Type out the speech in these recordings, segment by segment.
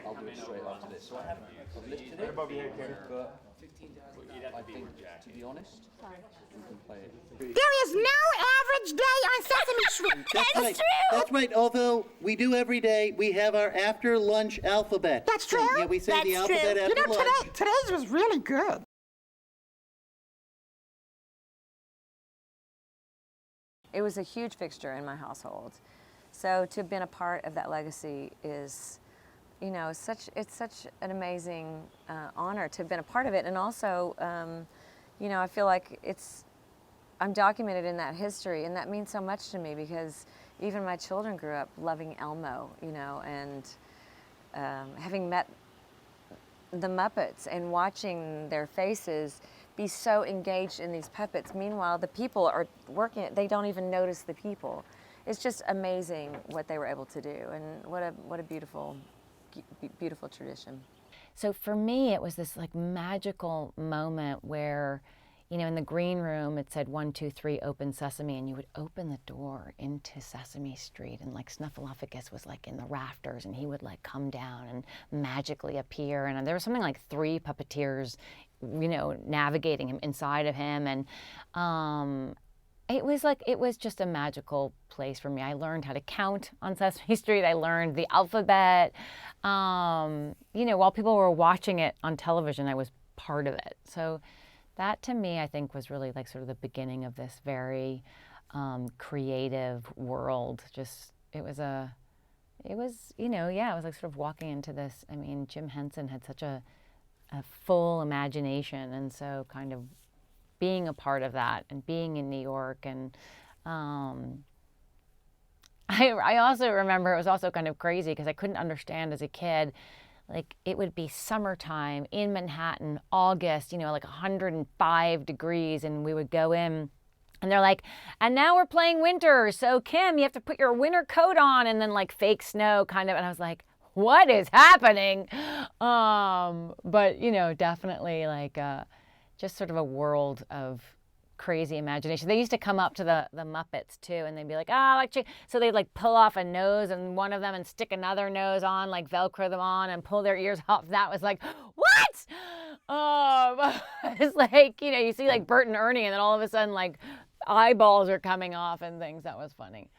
I'll do it straight after this. So I haven't listed it, but I think, to be honest, we can play it. There is no average day on Sesame Street. That's right. That's right. Although we do every day, we have our after lunch alphabet. That's true. Yeah, we say That's the alphabet true. after lunch. Today's was really good. It was a huge fixture in my household. So to have been a part of that legacy is, you know, it's such an amazing honor to have been a part of it. And also, you know, I feel like I'm documented in that history, and that means so much to me because even my children grew up loving Elmo, you know, and having met the Muppets and watching their faces be so engaged in these puppets. Meanwhile, the people are working it, they don't even notice the people. It's just amazing what they were able to do, and what a beautiful, beautiful tradition. So for me, it was this like magical moment where, you know, in the green room, it said 1, 2, 3, open sesame, and you would open the door into Sesame Street, and like Snuffleupagus was like in the rafters, and he would like come down and magically appear, and there was something like 3 puppeteers, you know, navigating him inside of him, and it was just a magical place for me. I learned how to count on Sesame Street. I learned the alphabet. You know, while people were watching it on television, I was part of it. So that to me, I think, was really like sort of the beginning of this very creative world. Just, it was, you know, yeah, it was like sort of walking into this. I mean, Jim Henson had such a full imagination, and so kind of being a part of that and being in New York. And I also remember it was also kind of crazy because I couldn't understand as a kid, like it would be summertime in Manhattan, August, you know, like 105 degrees, and we would go in and they're like, and now we're playing winter, so Kim, you have to put your winter coat on, and then like fake snow kind of, and I was like, what is happening? But you know, definitely like just sort of a world of crazy imagination. They used to come up to the Muppets too, and they'd be like, so they'd like pull off a nose and one of them and stick another nose on, like Velcro them on and pull their ears off. That was like, what? It's like, you know, you see like Bert and Ernie, and then all of a sudden like eyeballs are coming off and things. That was funny.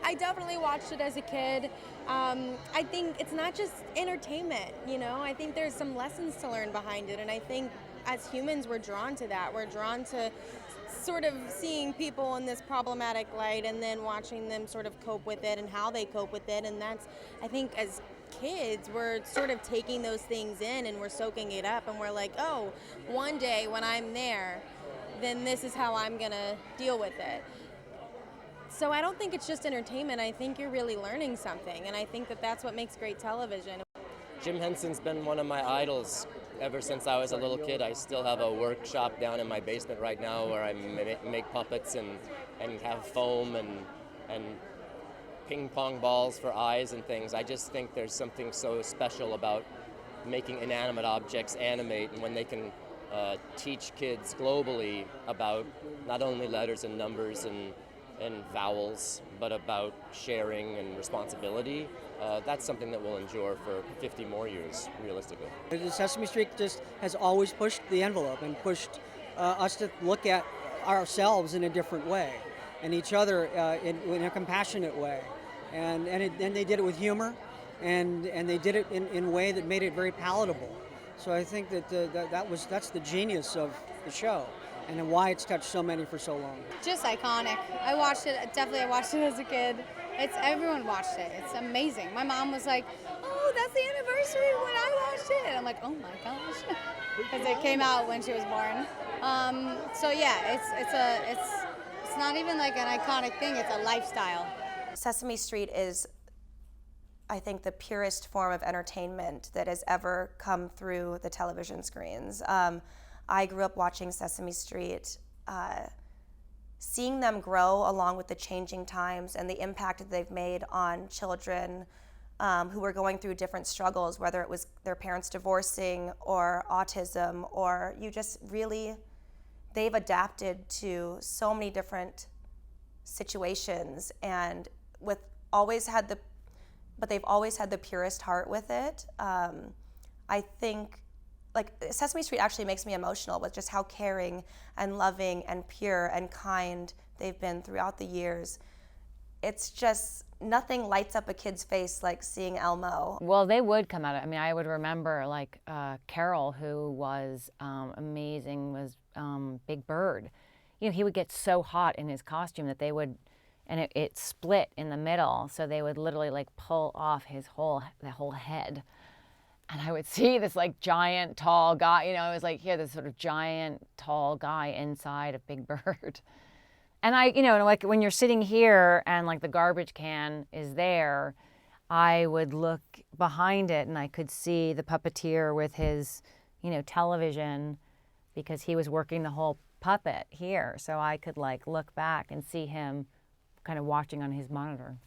I definitely watched it as a kid. I think it's not just entertainment, you know, I think there's some lessons to learn behind it, and I think as humans we're drawn to that. We're drawn to sort of seeing people in this problematic light and then watching them sort of cope with it and how they cope with it, and that's, I think as kids, we're sort of taking those things in and we're soaking it up, and we're like, oh, one day when I'm there, then this is how I'm gonna deal with it. So I don't think it's just entertainment. I think you're really learning something, and I think that that's what makes great television. Jim Henson's been one of my idols ever since I was a little kid. I still have a workshop down in my basement right now where I make puppets and have foam and ping pong balls for eyes and things. I just think there's something so special about making inanimate objects animate, and when they can teach kids globally about not only letters and numbers and vowels, but about sharing and responsibility. That's something that will endure for 50 more years, realistically. Sesame Street just has always pushed the envelope and pushed us to look at ourselves in a different way, and each other in a compassionate way. And they did it with humor, and they did it in a way that made it very palatable. So I think that's the genius of the show, and why it's touched so many for so long. Just iconic. I watched it as a kid. Everyone watched it. It's amazing. My mom was like, oh, that's the anniversary when I watched it. And I'm like, oh my gosh. Because it came out when she was born. So yeah, it's not even like an iconic thing, it's a lifestyle. Sesame Street is, I think, the purest form of entertainment that has ever come through the television screens. I grew up watching Sesame Street, seeing them grow along with the changing times and the impact that they've made on children who were going through different struggles, whether it was their parents divorcing or autism, or you just really, they've adapted to so many different situations, and with always had the, but they've always had the purest heart with it. I think like Sesame Street actually makes me emotional with just how caring and loving and pure and kind they've been throughout the years. It's just, nothing lights up a kid's face like seeing Elmo. Well, they would come out. I mean, I would remember like Carol, who was amazing, was Big Bird. You know, he would get so hot in his costume that they would, and it split in the middle, so they would literally like pull off the whole head. And I would see this like giant, tall guy, you know, it was like, here, this sort of giant, tall guy inside of Big Bird. And I, you know, like when you're sitting here and like the garbage can is there, I would look behind it and I could see the puppeteer with his, you know, television, because he was working the whole puppet here. So I could like look back and see him kind of watching on his monitor.